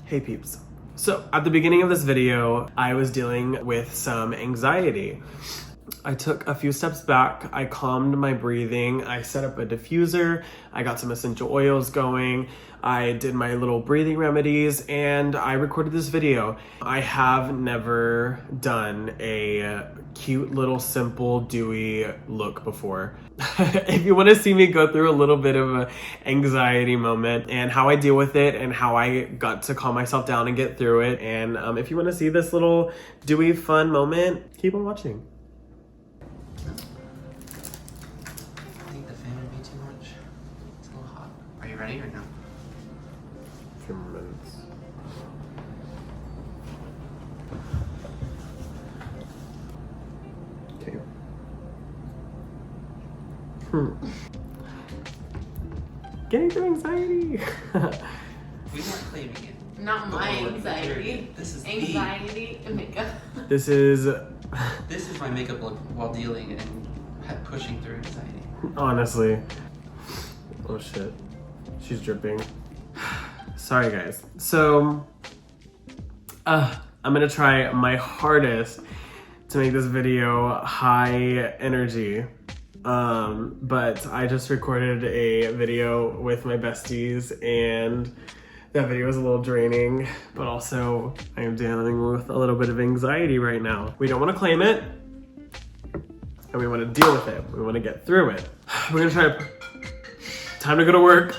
Hey peeps. So at the beginning of this video, I was dealing with some anxiety. I took a few steps back, I calmed my breathing, I set up a diffuser, I got some essential oils going, I did my little breathing remedies, and I recorded this video. I have never done a cute little simple dewy look before. If you want to see me go through a little bit of an anxiety moment and how I deal with it and how I got to calm myself down and get through it, and if you want to see this little dewy fun moment, keep on watching. I think the fan would be too much. It's a little hot. Are you ready or no? A few more minutes. Okay. Getting through anxiety. We weren't claiming it. Not my anxiety. This is anxiety and makeup. This is my makeup look while dealing and pushing through anxiety. honestly. Oh shit. She's dripping. Sorry guys. So I'm gonna try my hardest to make this video high energy. But I just recorded a video with my besties and that video was a little draining, but also I am dealing with a little bit of anxiety right now. We don't want to claim it, and we want to deal with it. We want to get through it. We're gonna try time to go to work.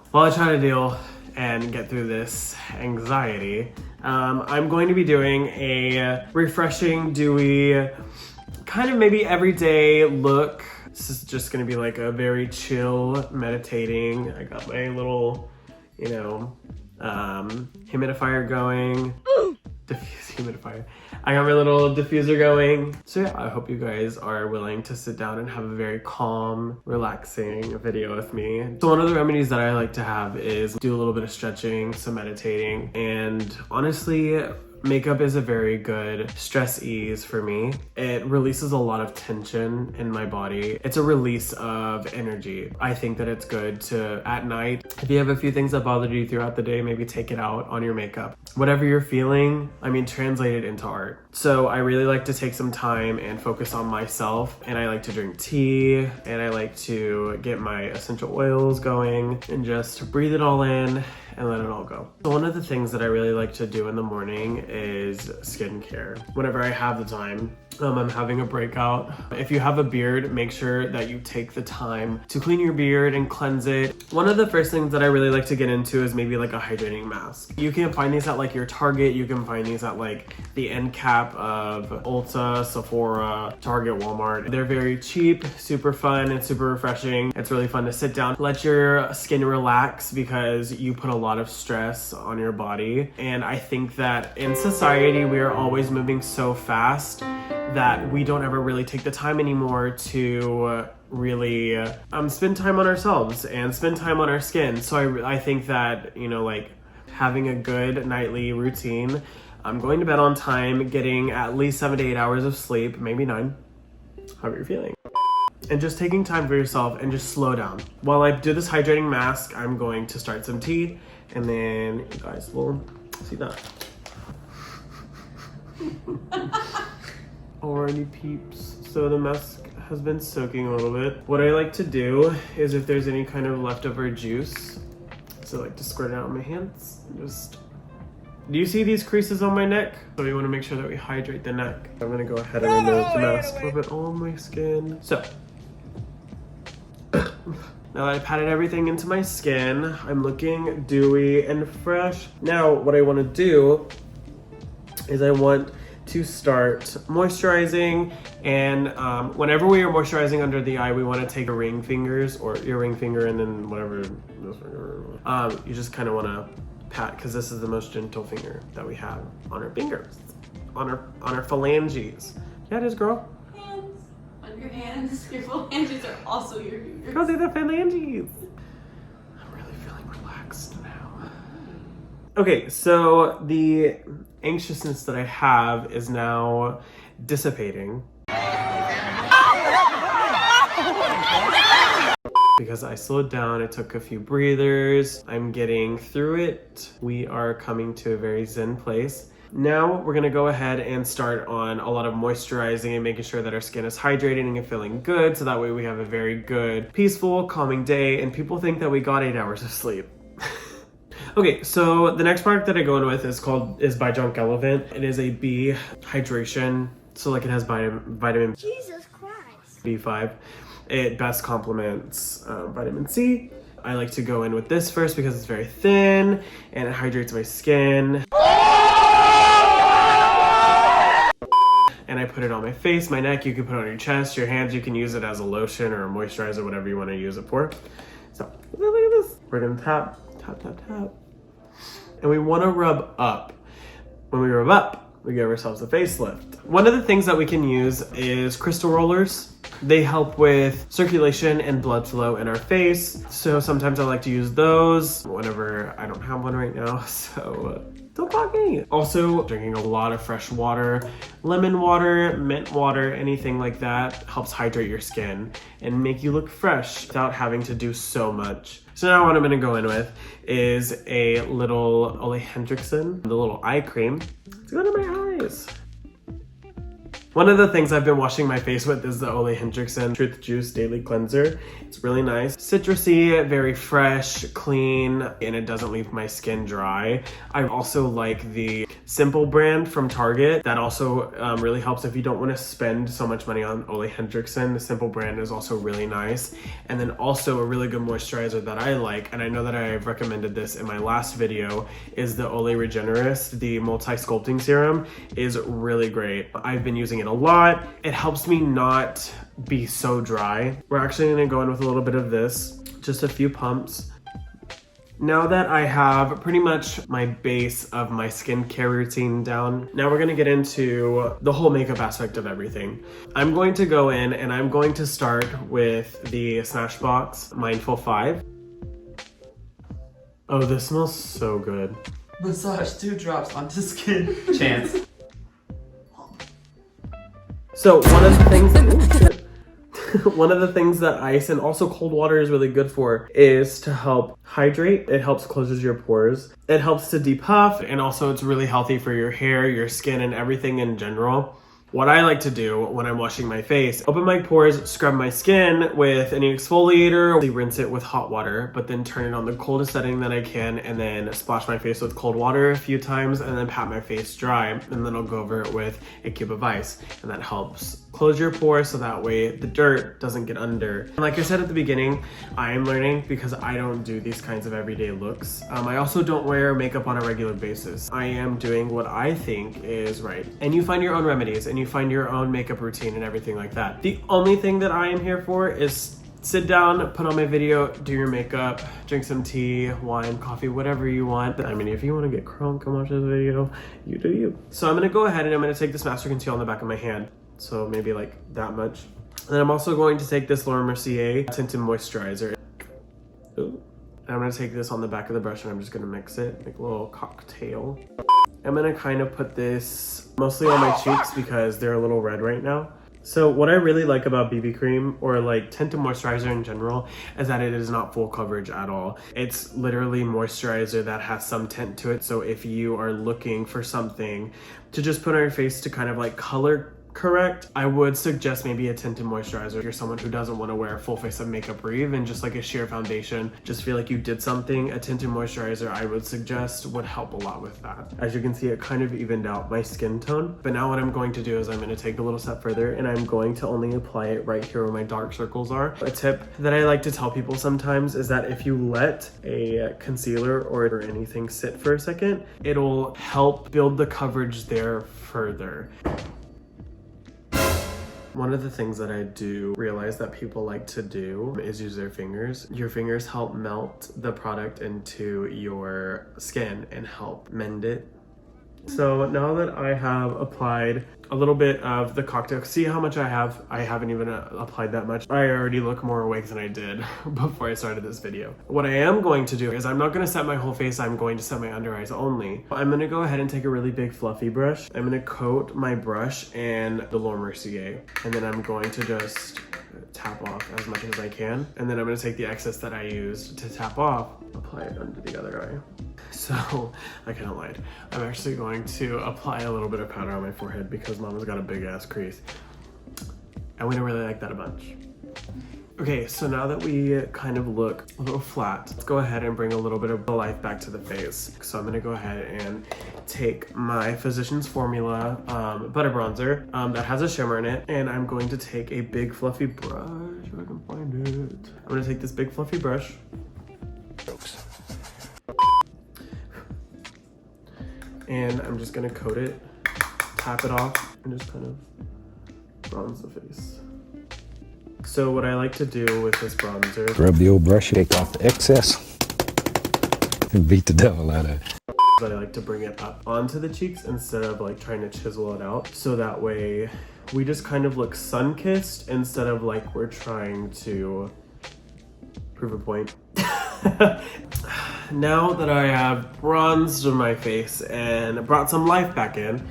While I try to deal and get through this anxiety, I'm going to be doing a refreshing, dewy, kind of maybe everyday look. This is just gonna be like a very chill, meditating. I got my little, humidifier going. Humidifier. I got my little diffuser going. So yeah, I hope you guys are willing to sit down and have a very calm, relaxing video with me. So one of the remedies that I like to have is do a little bit of stretching, some meditating, and honestly, makeup is a very good stress ease for me. It releases a lot of tension in my body. It's a release of energy. I think that it's good to, at night, if you have a few things that bothered you throughout the day, maybe take it out on your makeup. Whatever you're feeling, translate it into art. So I really like to take some time and focus on myself, and I like to drink tea, and I like to get my essential oils going and just breathe it all in and let it all go. So one of the things that I really like to do in the morning is skincare. Whenever I have the time, I'm having a breakout. If you have a beard, make sure that you take the time to clean your beard and cleanse it. One of the first things that I really like to get into is maybe like a hydrating mask. You can find these at like your Target, you can find these at like the end cap of Ulta, Sephora, Target, Walmart. They're very cheap, super fun, and super refreshing. It's really fun to sit down, let your skin relax because you put a lot of stress on your body. And I think that in society, we are always moving so fast that we don't ever really take the time anymore to really spend time on ourselves and spend time on our skin. So I think that, having a good nightly routine, going to bed on time, getting at least 7 to 8 hours of sleep, maybe 9, however you're feeling. And just taking time for yourself and just slow down. While I do this hydrating mask, I'm going to start some tea, and then you guys will see that. Alrighty peeps, so the mask has been soaking a little bit. What I like to do is if there's any kind of leftover juice, so I like to squirt it out on my hands. Do you see these creases on my neck? So we want to make sure that we hydrate the neck. I'm gonna go ahead and remove the mask, rub it all on my skin. So, now that I patted everything into my skin, I'm looking dewy and fresh. Now, what I want to do is I want to start moisturizing, and whenever we are moisturizing under the eye, we want to take your ring fingers or your ring finger, and then whatever this finger, you just kind of want to pat, because this is the most gentle finger that we have on our fingers, on our phalanges. Yeah, it is, girl. Hands on your hands. Your phalanges are also your fingers. Girl, they're the phalanges. I'm really feeling relaxed now. Okay, so the anxiousness that I have is now dissipating. because I slowed down. I took a few breathers. I'm getting through it. We are coming to a very zen place. Now we're gonna go ahead and start on a lot of moisturizing and making sure that our skin is hydrating and feeling good, so that way we have a very good, peaceful, calming day, and people think that we got 8 hours of sleep. Okay, so the next product that I go in with is by McCallister. It is a B hydration, so like it has vitamin Jesus Christ. B5. It best complements vitamin C. I like to go in with this first because it's very thin and it hydrates my skin. And I put it on my face, my neck. You can put it on your chest, your hands. You can use it as a lotion or a moisturizer, whatever you want to use it for. So look at this. We're gonna tap, tap, tap, tap. And we want to rub up. When we rub up, we give ourselves a facelift. One of the things that we can use is crystal rollers. They help with circulation and blood flow in our face. So sometimes I like to use those whenever I don't have one right now. So don't talking. Also, drinking a lot of fresh water, lemon water, mint water, anything like that helps hydrate your skin and make you look fresh without having to do so much. So now what I'm gonna go in with is a little Ole Henriksen, the little eye cream. It's going to my eyes. One of the things I've been washing my face with is the Ole Henriksen Truth Juice Daily Cleanser. It's really nice. Citrusy, very fresh, clean, and it doesn't leave my skin dry. I also like the Simple brand from Target. That also really helps if you don't want to spend so much money on Ole Henriksen. The Simple brand is also really nice. And then also a really good moisturizer that I like, and I know that I've recommended this in my last video, is the Ole Regenerist. The multi-sculpting serum is really great. I've been using it a lot. It helps me not be so dry. We're actually gonna go in with a little bit of this, just a few pumps. Now that I have pretty much my base of my skincare routine down, now we're gonna get into the whole makeup aspect of everything. I'm going to go in and I'm going to start with the Smashbox Mindful 5. Oh, this smells so good. Massage 2 drops onto skin. Chance. So one of the things one of the things that ice and also cold water is really good for is to help hydrate. It helps closes your pores. It helps to depuff, and also it's really healthy for your hair, your skin, and everything in general. What I like to do when I'm washing my face, open my pores, scrub my skin with an exfoliator, rinse it with hot water, but then turn it on the coldest setting that I can, and then splash my face with cold water a few times, and then pat my face dry, and then I'll go over it with a cube of ice, and that helps close your pores so that way the dirt doesn't get under. And like I said at the beginning, I am learning because I don't do these kinds of everyday looks. I also don't wear makeup on a regular basis. I am doing what I think is right. And you find your own remedies and you find your own makeup routine and everything like that. The only thing that I am here for is sit down, put on my video, do your makeup, drink some tea, wine, coffee, whatever you want. I mean, if you want to get crunk and watch this video, you do you. So I'm gonna go ahead and I'm gonna take this Master Conceal on the back of my hand. So maybe like that much. And then I'm also going to take this Laura Mercier Tinted Moisturizer. Ooh. And I'm gonna take this on the back of the brush and I'm just gonna mix it, make a little cocktail. I'm gonna kind of put this mostly on my cheeks because they're a little red right now. So what I really like about BB cream or like tinted moisturizer in general is that it is not full coverage at all. It's literally moisturizer that has some tint to it. So if you are looking for something to just put on your face to kind of like color correct, I would suggest maybe a tinted moisturizer if you're someone who doesn't want to wear a full face of makeup or even just like a sheer foundation, just feel like you did something. A tinted moisturizer I would suggest would help a lot with that. As you can see, it kind of evened out my skin tone. But now what I'm going to do is I'm going to take a little step further and I'm going to only apply it right here where my dark circles are. A tip that I like to tell people sometimes is that if you let a concealer or anything sit for a second, it'll help build the coverage there further. One of the things that I do realize that people like to do is use their fingers. Your fingers help melt the product into your skin and help mend it So now that I have applied a little bit of the cocktail, see how much I have? I haven't even applied that much. I already look more awake than I did before I started this video. What I am going to do is I'm not going to set my whole face, I'm going to set my under eyes only. I'm going to go ahead and take a really big fluffy brush. I'm going to coat my brush in the Laura Mercier, and then I'm going to just tap off as much as I can. And then I'm going to take the excess that I used to tap off, apply it under the other eye. So, I kind of lied. I'm actually going to apply a little bit of powder on my forehead because Mama's got a big ass crease. And we don't really like that a bunch. Okay, so now that we kind of look a little flat, let's go ahead and bring a little bit of the life back to the face. So I'm gonna go ahead and take my Physicians Formula butter bronzer that has a shimmer in it, and I'm going to take a big fluffy brush, if I can find it. I'm gonna take this big fluffy brush. And I'm just gonna coat it, tap it off, and just kind of bronze the face. So what I like to do with this bronzer, Grab the old brush, take off the excess, and beat the devil out of it. but I like to bring it up onto the cheeks instead of like trying to chisel it out. So that way we just kind of look sun-kissed instead of like we're trying to prove a point. Now that I have bronzed my face and brought some life back in,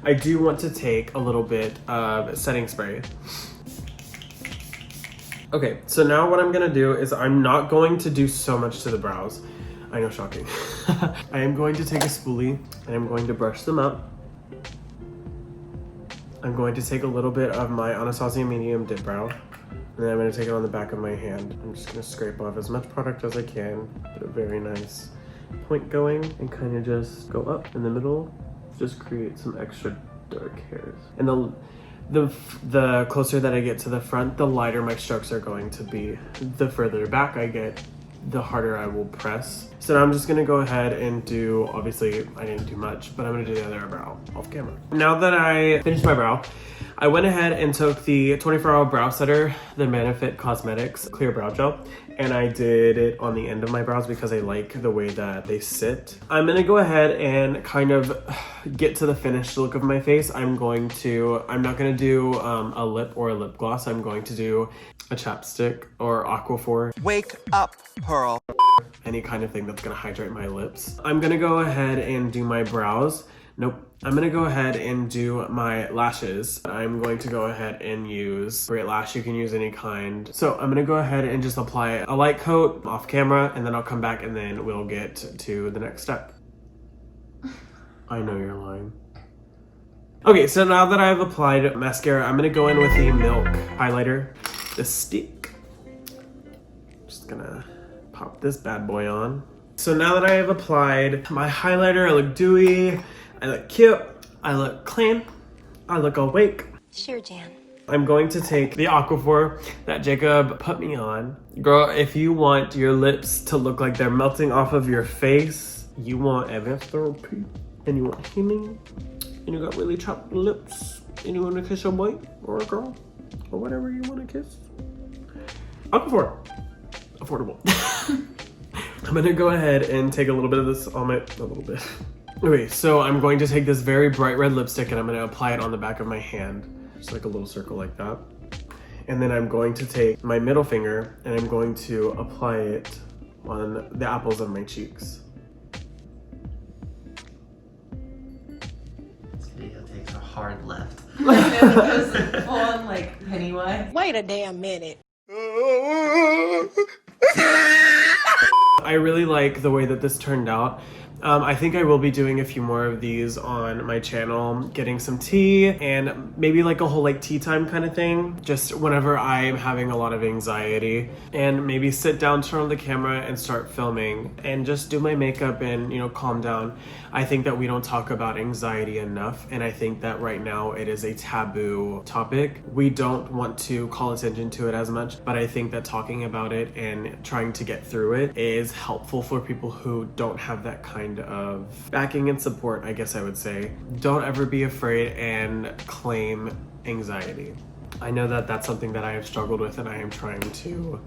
I do want to take a little bit of setting spray. Okay, so now what I'm gonna do is I'm not going to do so much to the brows. I know, shocking. I am going to take a spoolie and I'm going to brush them up. I'm going to take a little bit of my Anastasia medium dip brow, and then I'm going to take it on the back of my hand. I'm just going to scrape off as much product as I can, get a very nice point going, and kind of just go up in the middle, just create some extra dark hairs. And the closer that I get to the front, the lighter my strokes are going to be. The further back I get, the harder I will press. So now I'm just gonna go ahead and do, obviously I didn't do much, but I'm gonna do the other brow off camera. Now that I finished my brow, I went ahead and took the 24-hour brow setter, the Benefit Cosmetics Clear Brow Gel, and I did it on the end of my brows because I like the way that they sit. I'm gonna go ahead and kind of get to the finished look of my face. I'm not gonna do a lip or a lip gloss. I'm going to do a chapstick or Aquaphor. Wake up, Pearl. Any kind of thing that's gonna hydrate my lips. I'm gonna go ahead and do my brows. Nope. I'm gonna go ahead and do my lashes. I'm going to go ahead and use Great Lash. You can use any kind. So I'm gonna go ahead and just apply a light coat off camera, and then I'll come back and then we'll get to the next step. I know you're lying. Okay, so now that I've applied mascara, I'm gonna go in with the Milk highlighter, the stick. Just gonna pop this bad boy on. So now that I have applied my highlighter, I look dewy, I look cute, I look clean, I look awake. Sure, Jan. I'm going to take the Aquaphor that Jacob put me on. Girl, if you want your lips to look like they're melting off of your face, you want advanced therapy, and you want healing, and you got really chopped lips, and you want to kiss a boy or a girl, or whatever you want to kiss. Aquaphor. Affordable. I'm gonna go ahead and take a little bit of this on a little bit. Okay, so I'm going to take this very bright red lipstick and I'm gonna apply it on the back of my hand. Just like a little circle like that. And then I'm going to take my middle finger and I'm going to apply it on the apples of my cheeks. This video takes a hard left. Like it was full on like Pennywise. Wait a damn minute. I really like the way that this turned out. I think I will be doing a few more of these on my channel, getting some tea and maybe like a whole like tea time kind of thing, just whenever I'm having a lot of anxiety, and maybe sit down, turn on the camera and start filming and just do my makeup and, you know, calm down. I think that we don't talk about anxiety enough, and I think that right now it is a taboo topic. We don't want to call attention to it as much, but I think that talking about it and trying to get through it is helpful for people who don't have that kind of backing and support, I guess I would say. Don't ever be afraid and claim anxiety. I know that that's something that I have struggled with and I am trying to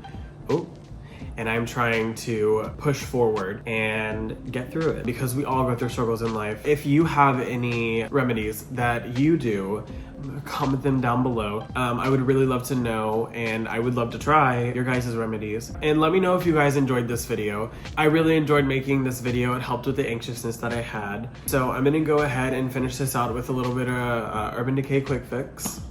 and I'm trying to push forward and get through it because we all go through struggles in life. If you have any remedies that you do, comment them down below. I would really love to know, and I would love to try your guys' remedies. And let me know if you guys enjoyed this video. I really enjoyed making this video. It helped with the anxiousness that I had. So I'm gonna go ahead and finish this out with a little bit of Urban Decay Quick Fix.